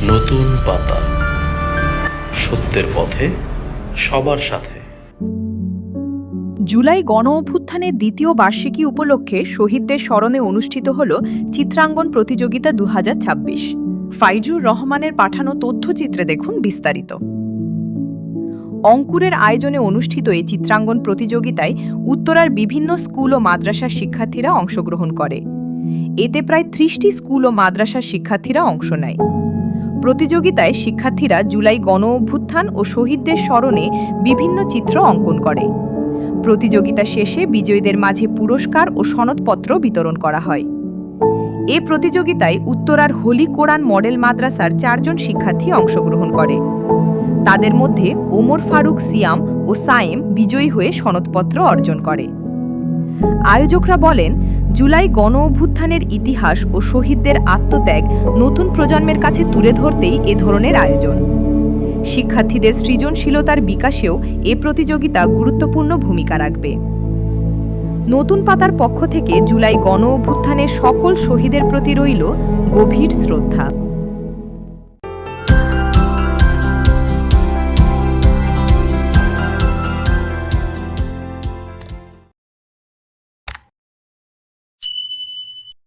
নতুন পাতা, সত্যের পথে সবার সাথে। জুলাই গণ অভ্যুত্থানের দ্বিতীয় বার্ষিকী উপলক্ষে শহীদদের স্মরণে অনুষ্ঠিত হল চিত্রাঙ্কন প্রতিযোগিতা 2026। ফাইজুর রহমানের পাঠানো তথ্যচিত্রে দেখুন বিস্তারিত। অঙ্কুরের আয়োজনে অনুষ্ঠিত এই চিত্রাঙ্কন প্রতিযোগিতায় উত্তরার বিভিন্ন স্কুল ও মাদ্রাসার শিক্ষার্থীরা অংশগ্রহণ করে। এতে প্রায় 30টি স্কুল ও মাদ্রাসার শিক্ষার্থীরা অংশ নেয়। প্রতিযোগিতায় শিক্ষার্থীরা জুলাই গণ অভ্যুত্থান ও শহীদদের স্মরণে বিভিন্ন চিত্র অঙ্কন করে। প্রতিযোগিতা শেষে বিজয়ীদের মাঝে পুরস্কার ও সনদপত্র বিতরণ করা হয়। এ প্রতিযোগিতায় উত্তরার হলি কোরআন মডেল মাদ্রাসার 4 জন শিক্ষার্থী অংশগ্রহণ করে। তাদের মধ্যে ওমর ফারুক সিয়াম ও সায়েম বিজয়ী হয়ে সনদপত্র অর্জন করে। আয়োজকরা বলেন, জুলাই গণ অভ্যুত্থানের ইতিহাস ও শহীদদের আত্মত্যাগ নতুন প্রজন্মের কাছে তুলে ধরতেই এ ধরনের আয়োজন। শিক্ষার্থীদের সৃজনশীলতার বিকাশেও এ প্রতিযোগিতা গুরুত্বপূর্ণ ভূমিকা রাখবে। নতুন পাতার পক্ষ থেকে জুলাই গণ অভ্যুত্থানের সকল শহীদের প্রতি রইল গভীর শ্রদ্ধা।